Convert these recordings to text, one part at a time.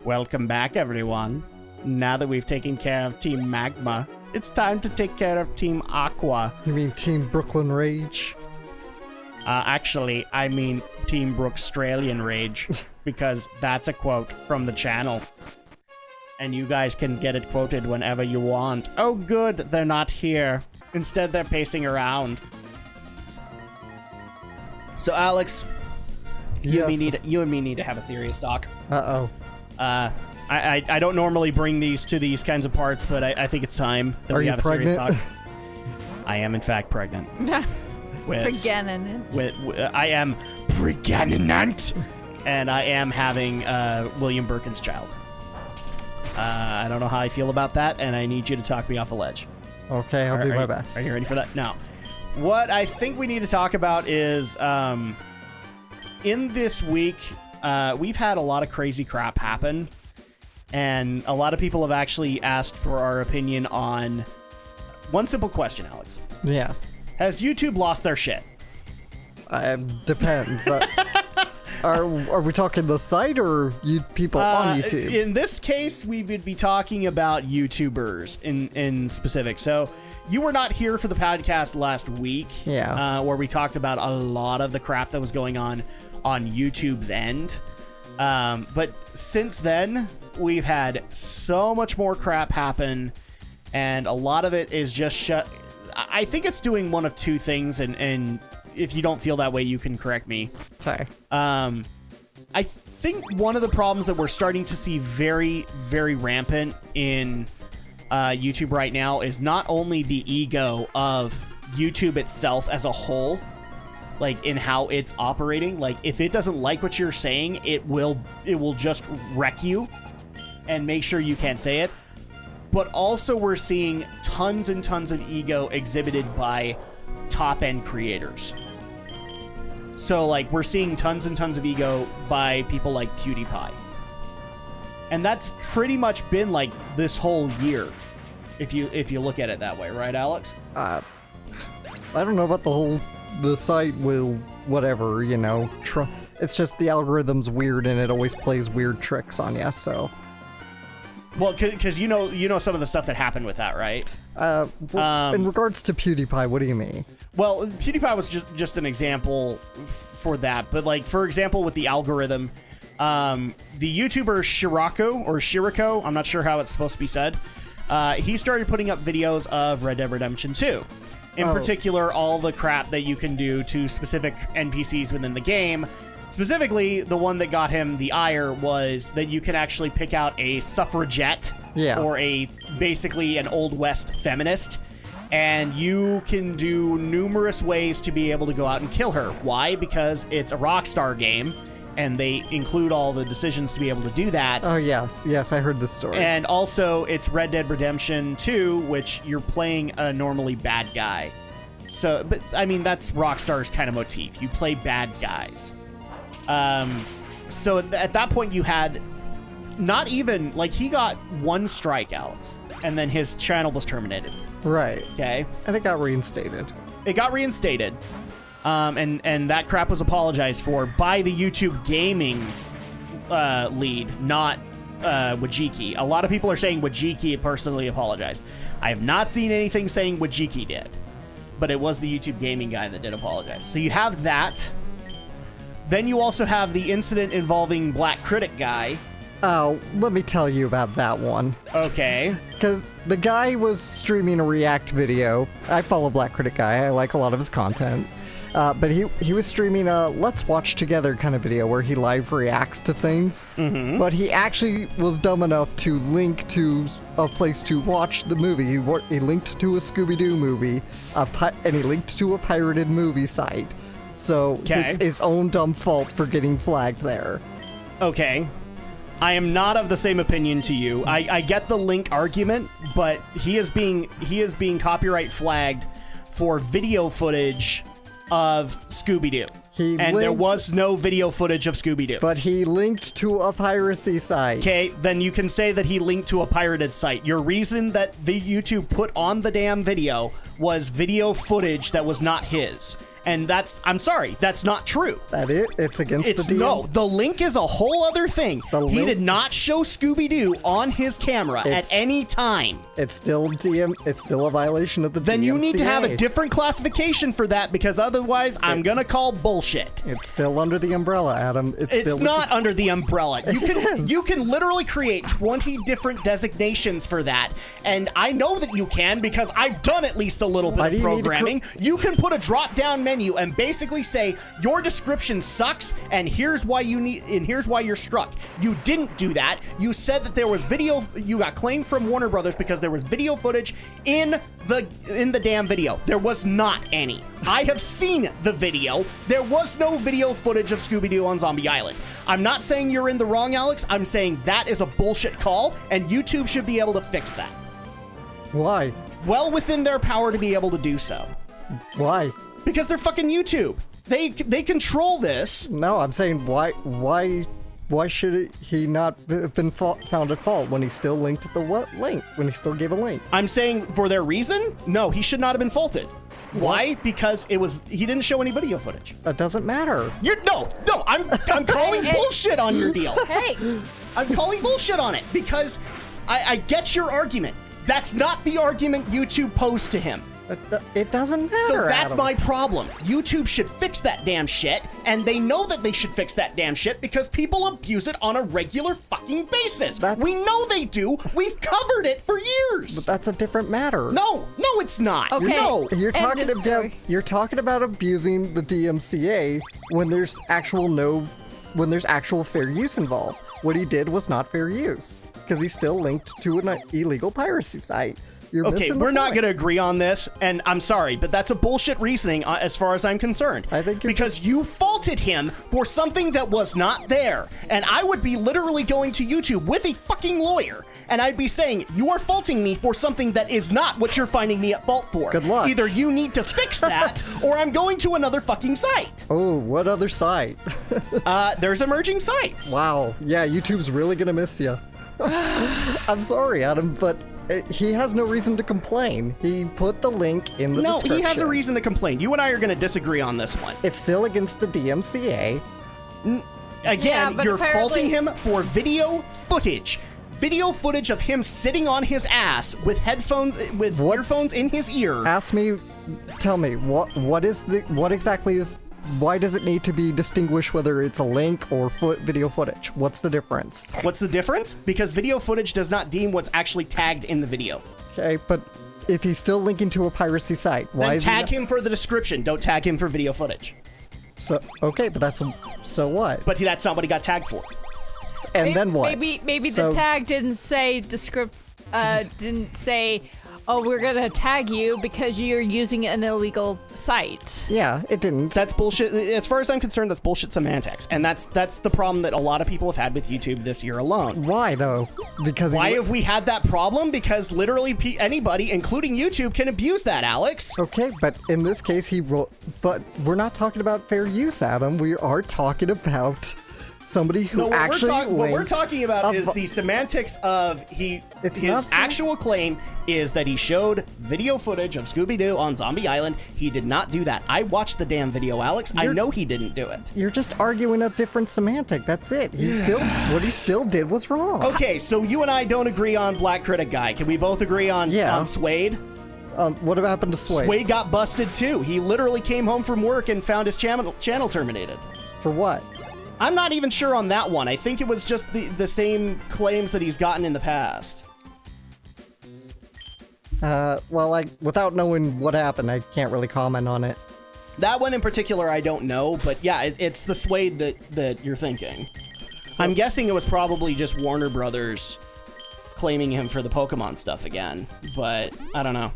Welcome back, everyone. Now that we've taken care of Team Magma, it's time to take care of Team Aqua. You mean Team Brooklyn Rage? Actually, I mean Team Brookstralian Rage, because that's a quote from the channel. And you guys can get it quoted whenever you want. Oh good, they're not here. Instead, they're pacing around. So, Alex, you and me need to have a serious talk. Uh-oh. I don't normally bring these to these kinds of parts, but I think it's time that we have a serious talk. I am, in fact, pregnant. Pregnant. I am pregnant, and I am having William Birkin's child. I don't know how I feel about that, and I need you to talk me off a ledge. Okay, I'll do my best. Are you ready for that? Now, what I think we need to talk about is, in this week, we've had a lot of crazy crap happen, and a lot of people have actually asked for our opinion on one simple question, Alex. Yes. Has YouTube lost their shit? Depends. Are we talking the site or people on YouTube? In this case, we would be talking about YouTubers in specific. So you were not here for the podcast last week, where we talked about a lot of the crap that was going on YouTube's end. But since then, we've had so much more crap happen, and a lot of it is just shut. I think it's doing one of two things, and if you don't feel that way, you can correct me. Okay. I think one of the problems that we're starting to see very, very rampant in YouTube right now is not only the ego of YouTube itself as a whole, like in how it's operating. Like if it doesn't like what you're saying, it will just wreck you and make sure you can't say it. But also we're seeing tons and tons of ego exhibited by top-end creators. So, like, we're seeing tons and tons of ego by people like PewDiePie. And that's pretty much been, like, this whole year, if you look at it that way. Right, Alex? I don't know about the site will, whatever, you know. It's just the algorithm's weird, and it always plays weird tricks on you, so... Well, because you know some of the stuff that happened with that, right? In regards to PewDiePie, what do you mean? Well, PewDiePie was just an example for that. But, like, for example, with the algorithm, the YouTuber Shirako, I'm not sure how it's supposed to be said, he started putting up videos of Red Dead Redemption 2. In particular, all the crap that you can do to specific NPCs within the game. Specifically, the one that got him the ire was that you can actually pick out a suffragette or basically an Old West feminist, and you can do numerous ways to be able to go out and kill her. Why? Because it's a Rockstar game, and they include all the decisions to be able to do that. Oh, yes, I heard this story. And also, it's Red Dead Redemption 2, which you're playing a normally bad guy. So, but, I mean, that's Rockstar's kind of motif. You play bad guys. So at that point you had not even, like, he got one strike, Alex, and then his channel was terminated. Right. Okay. And it got reinstated. And that crap was apologized for by the YouTube gaming lead, not Wajiki. A lot of people are saying Wajiki personally apologized. I have not seen anything saying Wajiki did, but it was the YouTube gaming guy that did apologize. So you have that. Then you also have the incident involving Black Critic Guy. Oh, let me tell you about that one. Okay. Because the guy was streaming a React video. I follow Black Critic Guy. I like a lot of his content. But he was streaming a Let's Watch Together kind of video where he live reacts to things. Mm-hmm. But he actually was dumb enough to link to a place to watch the movie. He linked to a Scooby-Doo movie, and he linked to a pirated movie site. So it's his own dumb fault for getting flagged there. Okay. I am not of the same opinion to you. I get the link argument, but he is being copyright flagged for video footage of Scooby-Doo. There was no video footage of Scooby-Doo. But he linked to a piracy site. Okay, then you can say that he linked to a pirated site. Your reason that the YouTube put on the damn video was video footage that was not his. And I'm sorry, that's not true. It's against the DM. No, the link is a whole other thing. He did not show Scooby-Doo on his camera at any time. It's still It's still a violation of the DMCA. Then you need to have a different classification for that, because otherwise I'm gonna call bullshit. It's still under the umbrella, Adam. It's not under the umbrella. You can literally create 20 different designations for that, and I know that you can because I've done at least a little bit of programming. You can put a drop-down menu and basically say your description sucks, and here's why you're struck. You didn't do that. You said that there was video. You got claimed from Warner Brothers because there was video footage in the damn video. There was not any. I have seen the video. There was no video footage of Scooby-Doo on Zombie Island. I'm not saying you're in the wrong, Alex. I'm saying that is a bullshit call, and YouTube should be able to fix that. Why? Well within their power to be able to do so. Why? Because they're fucking YouTube. They control this. No, I'm saying why should he not have been found at fault when he still linked the link, when he still gave a link? I'm saying for their reason, no, he should not have been faulted. Why? Because he didn't show any video footage. That doesn't matter. No, I'm calling bullshit on your deal. Hey. I'm calling bullshit on it because I get your argument. That's not the argument YouTube posed to him. It doesn't matter, So that's Adam. my problem. YouTube should fix that damn shit, and they know that they should fix that damn shit because people abuse it on a regular fucking basis. We know they do. We've covered it for years. But that's a different matter. No, it's not. Okay. No. You're talking about abusing the DMCA when there's actual fair use involved. What he did was not fair use because he still linked to an illegal piracy site. Okay, we're not going to agree on this, and I'm sorry, but that's a bullshit reasoning as far as I'm concerned. I think because you faulted him for something that was not there, and I would be literally going to YouTube with a fucking lawyer, and I'd be saying, you are faulting me for something that is not what you're finding me at fault for. Good luck. Either you need to fix that, or I'm going to another fucking site. Oh, what other site? There's emerging sites. Wow. Yeah, YouTube's really going to miss you. I'm sorry, Adam, but he has no reason to complain. He put the link in the description. No, he has a reason to complain. You and I are going to disagree on this one. It's still against the DMCA. Again, you're faulting him for video footage. Video footage of him sitting on his ass with earphones in his ear. Tell me, what exactly is... Why does it need to be distinguished whether it's a link or video footage? What's the difference? What's the difference? Because video footage does not deem what's actually tagged in the video. Okay, but if he's still linking to a piracy site, then tag him for the description. Don't tag him for video footage. So but so what? But that's not what he got tagged for. And then what? Maybe the tag didn't say didn't say, oh, we're gonna tag you because you're using an illegal site. Yeah, it didn't. That's bullshit. As far as I'm concerned, that's bullshit semantics, and that's the problem that a lot of people have had with YouTube this year alone. Why though? Why have we had that problem? Because literally anybody, including YouTube, can abuse that, Alex. Okay, but in this case, but we're not talking about fair use, Adam. We are talking about somebody who what we're talking about is the semantics of his actual claim is that he showed video footage of Scooby-Doo on Zombie Island. He did not do that. I watched the damn video, Alex. I know he didn't do it. You're just arguing a different semantic. That's it. What he still did was wrong. Okay, so you and I don't agree on Black Critic Guy. Can we both agree on Suede? What happened to Suede? Suede got busted too. He literally came home from work and found his channel terminated. For what? I'm not even sure on that one. I think it was just the same claims that he's gotten in the past. Well, without knowing what happened, I can't really comment on it. That one in particular, I don't know, but yeah, it's the Suede that you're thinking. So, I'm guessing it was probably just Warner Brothers claiming him for the Pokemon stuff again, but I don't know.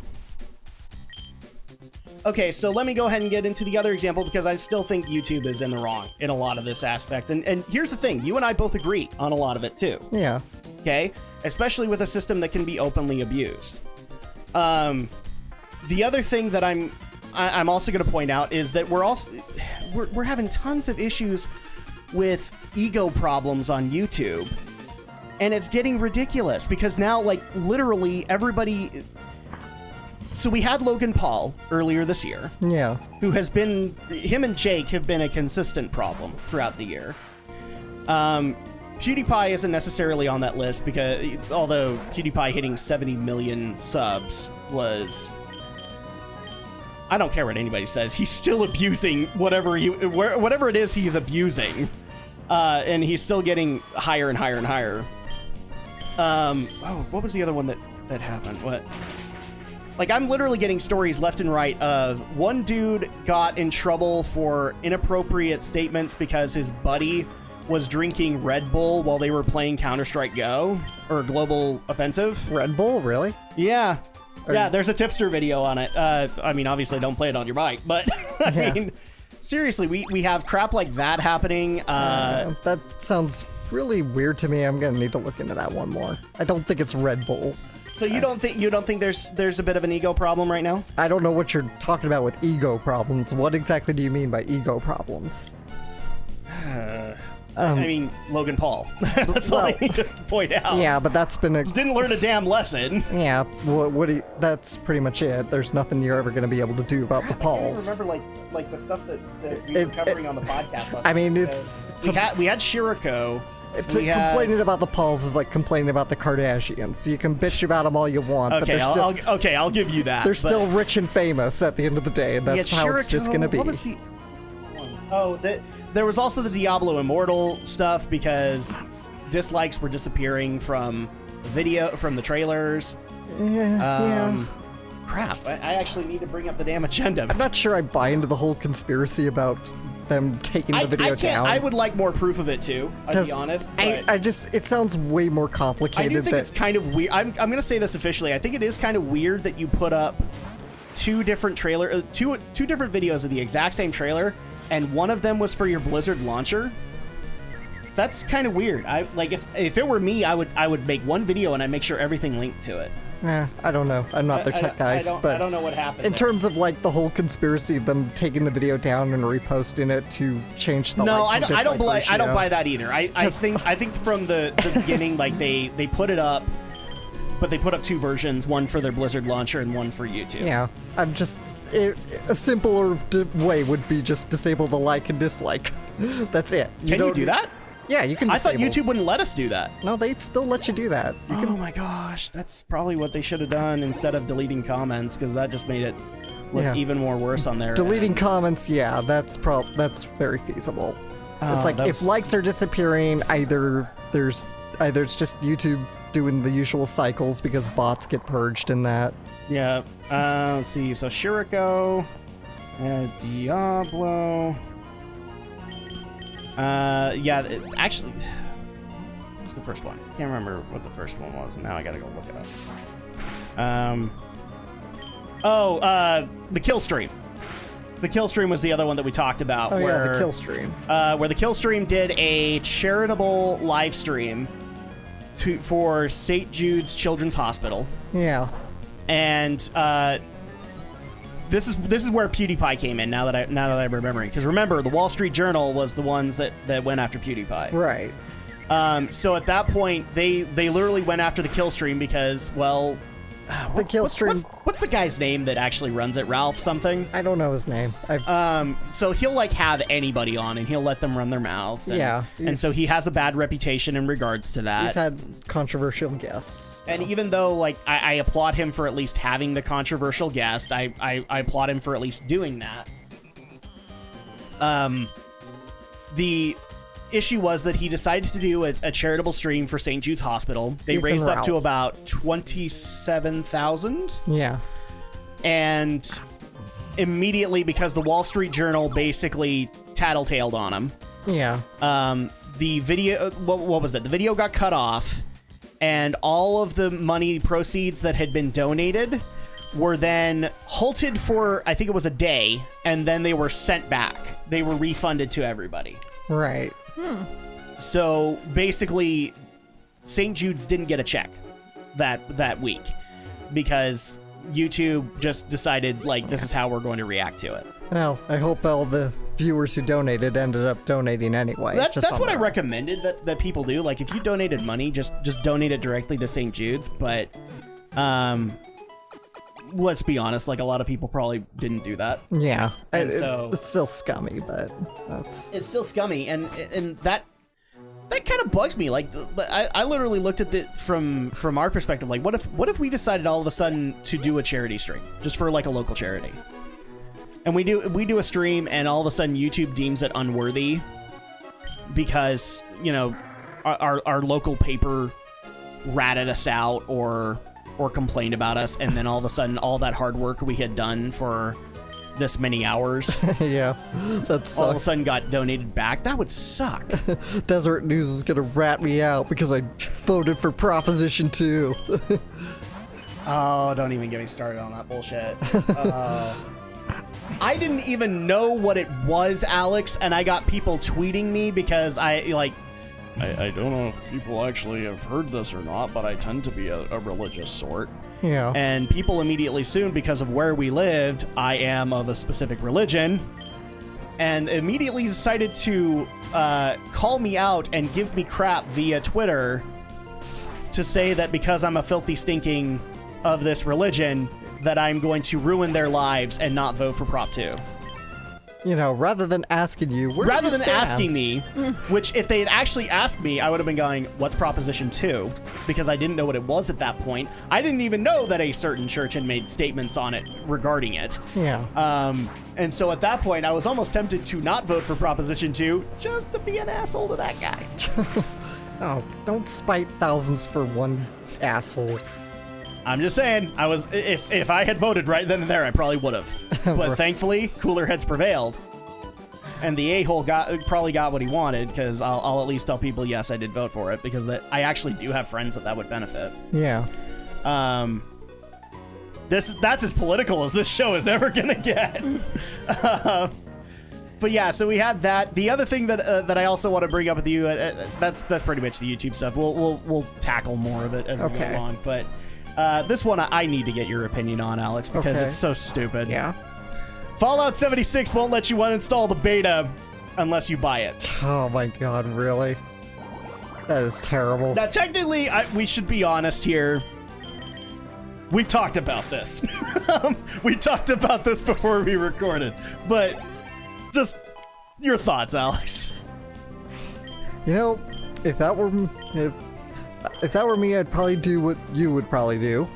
Okay, so let me go ahead and get into the other example because I still think YouTube is in the wrong in a lot of this aspect. And here's the thing, you and I both agree on a lot of it too. Yeah. Okay? Especially with a system that can be openly abused. The other thing that I'm also going to point out is that we're having tons of issues with ego problems on YouTube. And it's getting ridiculous because now, like, literally everybody... so we had Logan Paul earlier this year, Yeah. who has been, him and Jake have been a consistent problem throughout the year. PewDiePie isn't necessarily on that list because, although PewDiePie hitting 70 million subs was, I don't care what anybody says, he's still abusing whatever it is he's abusing, and he's still getting higher and higher and higher. What was the other one that happened? What? Like, I'm literally getting stories left and right of one dude got in trouble for inappropriate statements because his buddy was drinking Red Bull while they were playing Counter-Strike Go, or Global Offensive. Red Bull, really? Yeah. There's a tipster video on it. I mean, obviously, don't play it on your bike, but, I mean, seriously, we have crap like that happening. That sounds really weird to me. I'm gonna need to look into that one more. I don't think it's Red Bull. So you don't think there's a bit of an ego problem right now? I don't know what you're talking about with ego problems. What exactly do you mean by ego problems? I mean, Logan Paul. That's all I need to point out. Yeah, but that's been a... Didn't learn a damn lesson. Yeah, that's pretty much it. There's nothing you're ever going to be able to do about the Pauls. I remember, like the stuff that we were covering on the podcast last I mean, week. it's... We had Shiriko. Complaining about the Pauls is like complaining about the Kardashians. You can bitch about them all you want, but Okay, they're still... I'll give you that. They're still rich and famous at the end of the day, and that's how it's just going to be. What was the ones? Oh, there was also the Diablo Immortal stuff because dislikes were disappearing from the trailers. Yeah. Crap, I actually need to bring up the damn agenda. I'm not sure I buy into the whole conspiracy about them taking the video down. I would like more proof of it too, I'll be honest. It sounds way more complicated. I do think it's kind of weird. I'm going to say this officially. I think it is kind of weird that you put up two different videos of the exact same trailer, and one of them was for your Blizzard launcher. That's kind of weird. If it were me, I would make one video and I'd make sure everything linked to it. I don't know. I'm not their tech guys, but I don't know what happened. In terms of like the whole conspiracy of them taking the video down and reposting it to change the I don't buy that either. I think from the beginning, like they put it up, but they put up two versions, one for their Blizzard launcher and one for YouTube. Yeah, a simpler way would be just disable the like and dislike. That's it. Can you do that? Yeah, you can. I thought YouTube wouldn't let us do that. No, they still let you do that. Oh my gosh, that's probably what they should have done instead of deleting comments, because that just made it look even more worse on there. Deleting comments, yeah, that's very feasible. It's like if likes are disappearing, either it's just YouTube doing the usual cycles because bots get purged in that. Yeah. Let's see. So Shiriko, Diablo. Actually, what's the first one? Can't remember what the first one was. Now I gotta go look it up. The kill stream. The kill stream was the other one that we talked about. The kill stream. Where the kill stream did a charitable live stream for St. Jude's Children's Hospital. Yeah. And this is where PewDiePie came in. Now that I'm remembering, because remember, the Wall Street Journal was the ones that went after PewDiePie. Right. So at that point, they literally went after the kill stream because, well, what's the guy's name that actually runs it? Ralph something? I don't know his name. So he'll like have anybody on and he'll let them run their mouth. And so he has a bad reputation in regards to that. He's had controversial guests. And even though like I applaud him for at least having the controversial guest, I applaud him for at least doing that. The issue was that he decided to do a charitable stream for St. Jude's Hospital. They raised up to about 27,000. Yeah. And immediately, because the Wall Street Journal basically tattletaled on him. Yeah. The video, what was it? The video got cut off, and all of the money proceeds that had been donated were then halted for, I think it was a day, and then they were sent back. They were refunded to everybody. Right. So basically, St. Jude's didn't get a check that week because YouTube just decided, like, this is how we're going to react to it. Well, I hope all the viewers who donated ended up donating anyway. That's what I recommended that people do. Like, if you donated money, just donate it directly to St. Jude's. But let's be honest, like a lot of people probably didn't do that. Yeah, And so- it's still scummy, but that's It's still scummy, and that kind of bugs me. Like, I literally looked at it from our perspective. Like, what if we decided all of a sudden to do a charity stream just for like a local charity, and we do a stream, and all of a sudden YouTube deems it unworthy because our local paper ratted us out or complained about us, and then all of a sudden all that hard work we had done for this many hours yeah, that's all of a sudden got donated back. That would suck. Desert News is gonna rat me out because I voted for Proposition 2. Oh, don't even get me started on that bullshit. I didn't even know what it was, Alex, and I got people tweeting me because I don't know if people actually have heard this or not, but I tend to be a religious sort. Yeah. And people immediately assumed because of where we lived, I am of a specific religion, and immediately decided to call me out and give me crap via Twitter to say that because I'm a filthy stinking of this religion, that I'm going to ruin their lives and not vote for Prop 2. Rather than asking you, Rather than asking me, which if they had actually asked me, I would have been going, what's Proposition 2? Because I didn't know what it was at that point. I didn't even know that a certain church had made statements on it regarding it. Yeah. And so at that point, I was almost tempted to not vote for Proposition 2 just to be an asshole to that guy. Oh, don't spite thousands for one asshole. I'm just saying, I was if I had voted right then and there, I probably would have. But thankfully, cooler heads prevailed, and the a-hole probably got what he wanted. Because I'll at least tell people, yes, I did vote for it, because I actually do have friends that would benefit. Yeah. That's as political as this show is ever gonna get. But yeah, so we had that. The other thing that I also want to bring up with you, that's pretty much the YouTube stuff. We'll tackle more of it as we go along, but. This one I need to get your opinion on, Alex, because it's so stupid. Yeah. Fallout 76 won't let you uninstall the beta unless you buy it. Oh my god, really? That is terrible. Now, technically, we should be honest here. We've talked about this. We talked about this before we recorded, but just your thoughts, Alex. If that were me, I'd probably do what you would probably do,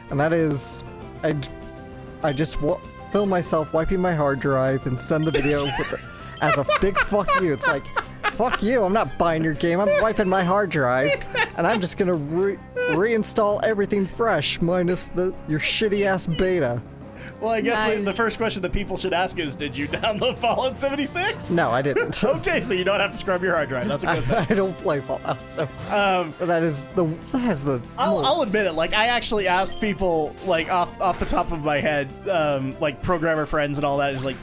and that is, I'd just film myself wiping my hard drive and send the video as a big fuck you. It's like, fuck you, I'm not buying your game, I'm wiping my hard drive, and I'm just gonna reinstall everything fresh, minus your shitty ass beta. Well, I guess the first question that people should ask is, did you download Fallout 76? No, I didn't. Okay, so you don't have to scrub your hard drive. That's a good thing. I don't play Fallout, so but that is the. I'll admit it. Like, I actually asked people, like, off the top of my head, like programmer friends and all that, is like,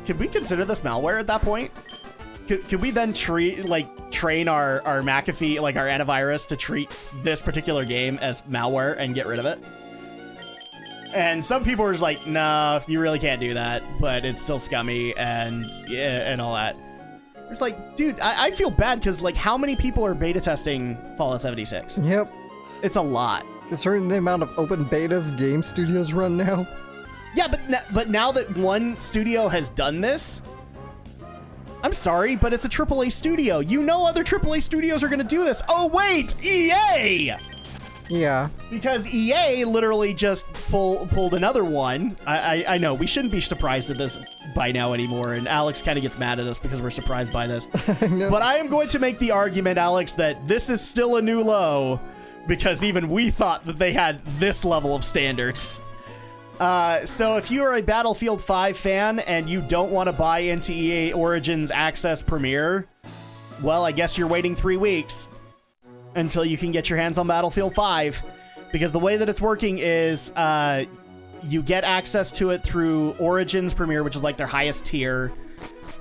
could we consider this malware at that point? Could we then train our McAfee, like our antivirus, to treat this particular game as malware and get rid of it? And some people were just like, no, you really can't do that, but it's still scummy and all that. It's like, dude, I feel bad because, like, how many people are beta testing Fallout 76? Yep. It's a lot. Considering the amount of open betas game studios run now. Yeah, but now that one studio has done this, I'm sorry, but it's a AAA studio. You know other AAA studios are going to do this. Oh, wait, EA! Yeah. Because EA literally just pulled another one. I know, we shouldn't be surprised at this by now anymore, and Alex kind of gets mad at us because we're surprised by this. But I am going to make the argument, Alex, that this is still a new low, because even we thought that they had this level of standards. So if you are a Battlefield 5 fan and you don't want to buy into EA Origins Access Premier, well, I guess you're waiting 3 weeks until you can get your hands on Battlefield 5, because the way that it's working is you get access to it through Origins Premier, which is like their highest tier,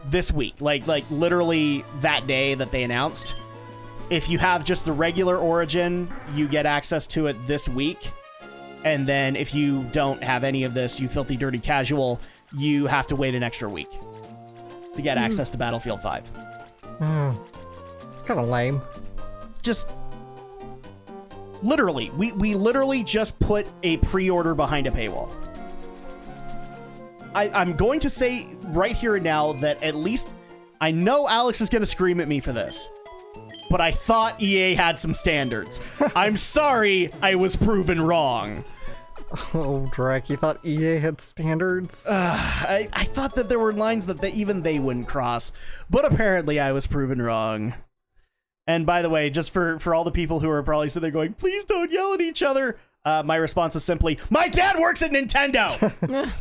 this week, like literally that day that they announced. If you have just the regular Origin, you get access to it this week, and then if you don't have any of this, you filthy dirty casual, you have to wait an extra week to get access to Battlefield 5. It's kind of lame. Just Literally, we literally just put a pre-order behind a paywall. I'm going to say right here and now that at least I know Alex is going to scream at me for this, but I thought EA had some standards. I'm sorry I was proven wrong. Oh, Drak, you thought EA had standards? I thought that there were lines that even they wouldn't cross, but apparently I was proven wrong. And by the way, just for all the people who are probably sitting there going, please don't yell at each other, my response is simply, my dad works at Nintendo!